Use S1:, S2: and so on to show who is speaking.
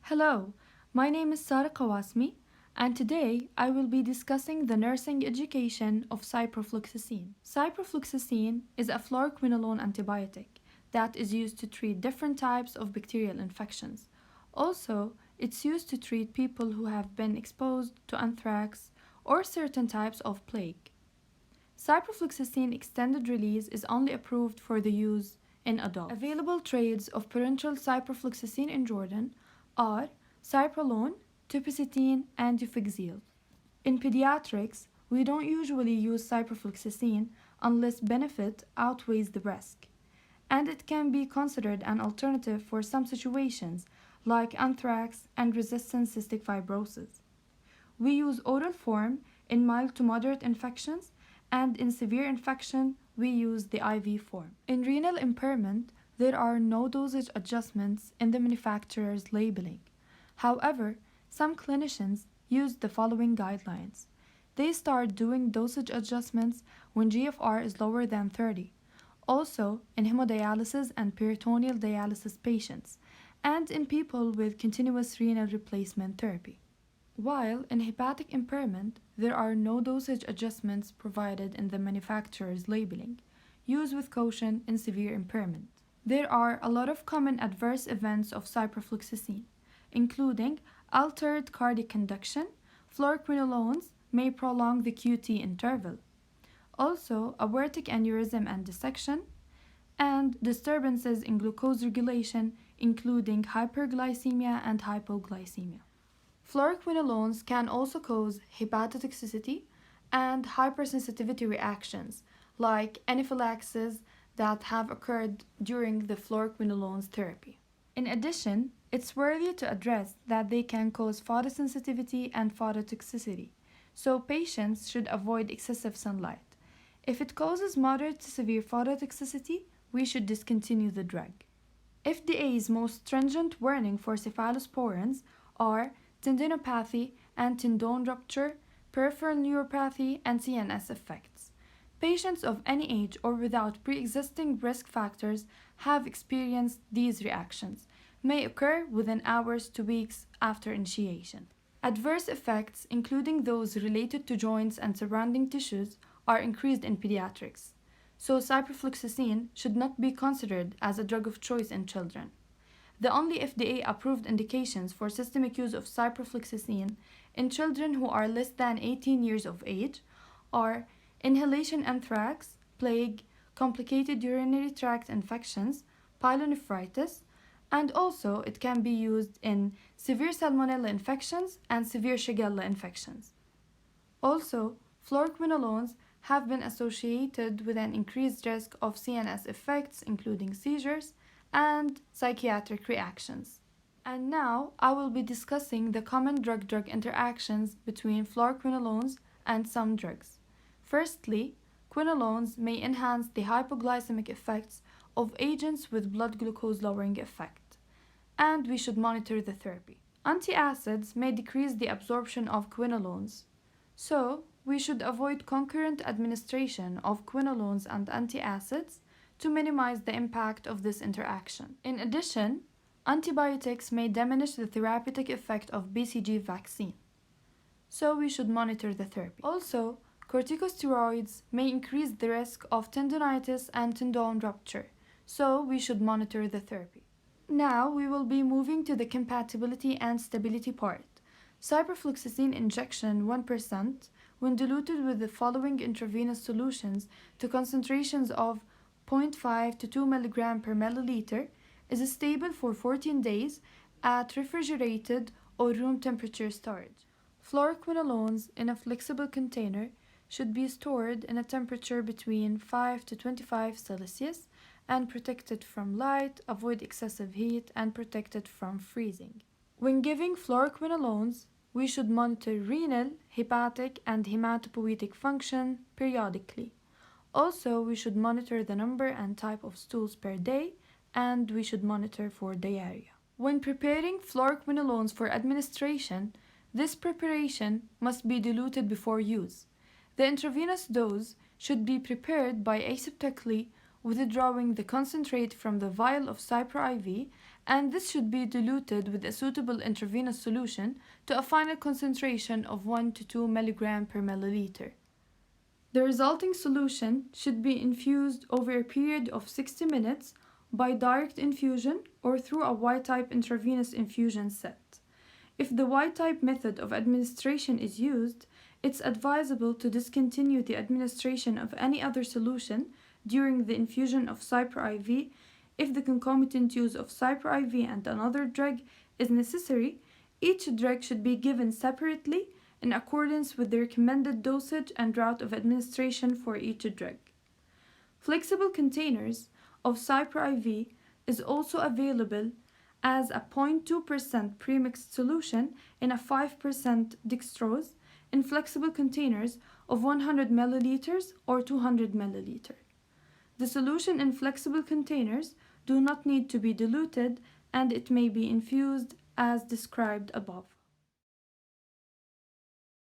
S1: Hello, my name is Sara Kawasmi, and today I will be discussing the nursing education of ciprofloxacin. Ciprofloxacin is a fluoroquinolone antibiotic that is used to treat different types of bacterial infections. Also, it's used to treat people who have been exposed to anthrax or certain types of plague. Ciprofloxacin extended release is only approved for the use in adults. Available trades of parenteral ciprofloxacin in Jordan are cipralone, tupicitin, and ufixil. In pediatrics, we don't usually use ciprofloxacin unless benefit outweighs the risk, and it can be considered an alternative for some situations like anthrax and resistant cystic fibrosis. We use oral form in mild to moderate infections, and in severe infection, we use the IV form. In renal impairment, there are no dosage adjustments in the manufacturer's labeling. However, some clinicians use the following guidelines. They start doing dosage adjustments when GFR is lower than 30. Also, in hemodialysis and peritoneal dialysis patients, and in people with continuous renal replacement therapy. While in hepatic impairment, there are no dosage adjustments provided in the manufacturer's labeling. Use with caution in severe impairment. There are a lot of common adverse events of ciprofloxacin, including altered cardiac conduction. Fluoroquinolones may prolong the QT interval. Also, aortic aneurysm and dissection, and disturbances in glucose regulation, including hyperglycemia and hypoglycemia. Fluoroquinolones can also cause hepatotoxicity and hypersensitivity reactions, like anaphylaxis that have occurred during the fluoroquinolones therapy. In addition, it's worthy to address that they can cause photosensitivity and phototoxicity, so patients should avoid excessive sunlight. If it causes moderate to severe phototoxicity, we should discontinue the drug. FDA's most stringent warning for cephalosporins are tendinopathy and tendon rupture, peripheral neuropathy, and CNS effects. Patients of any age or without pre-existing risk factors have experienced these reactions, may occur within hours to weeks after initiation. Adverse effects, including those related to joints and surrounding tissues, are increased in pediatrics, so ciprofloxacin should not be considered as a drug of choice in children. The only FDA-approved indications for systemic use of ciprofloxacin in children who are less than 18 years of age are inhalation anthrax, plague, complicated urinary tract infections, pyelonephritis, and also it can be used in severe salmonella infections and severe shigella infections. Also, fluoroquinolones have been associated with an increased risk of CNS effects, including seizures, and psychiatric reactions. And now I will be discussing the common drug-drug interactions between fluoroquinolones and some drugs. Firstly, quinolones may enhance the hypoglycemic effects of agents with blood glucose lowering effect, and we should monitor the therapy. Antacids may decrease the absorption of quinolones, so we should avoid concurrent administration of quinolones and antacids to minimize the impact of this interaction. In addition, antibiotics may diminish the therapeutic effect of BCG vaccine, so we should monitor the therapy. Also, corticosteroids may increase the risk of tendonitis and tendon rupture, so we should monitor the therapy. Now we will be moving to the compatibility and stability part. Ciprofloxacin injection 1% when diluted with the following intravenous solutions to concentrations of 0.5 to 2 mg per milliliter is stable for 14 days at refrigerated or room temperature storage. Fluoroquinolones in a flexible container should be stored in a temperature between 5 to 25 Celsius and protected from light, avoid excessive heat, and protected from freezing. When giving fluoroquinolones, we should monitor renal, hepatic, and hematopoietic function periodically. Also, we should monitor the number and type of stools per day, and we should monitor for diarrhea. When preparing fluoroquinolones for administration, this preparation must be diluted before use. The intravenous dose should be prepared by aseptically withdrawing the concentrate from the vial of Cipro IV and this should be diluted with a suitable intravenous solution to a final concentration of 1 to 2 mg per milliliter. The resulting solution should be infused over a period of 60 minutes by direct infusion or through a Y-type intravenous infusion set. If the Y-type method of administration is used, it's advisable to discontinue the administration of any other solution during the infusion of Cipro-IV if the concomitant use of Cipro-IV and another drug is necessary. Each drug should be given separately in accordance with the recommended dosage and route of administration for each drug. Flexible containers of Cipro-IV is also available as a 0.2% premixed solution in a 5% dextrose in flexible containers of 100 milliliters or 200 milliliter. The solution in flexible containers do not need to be diluted and it may be infused as described above.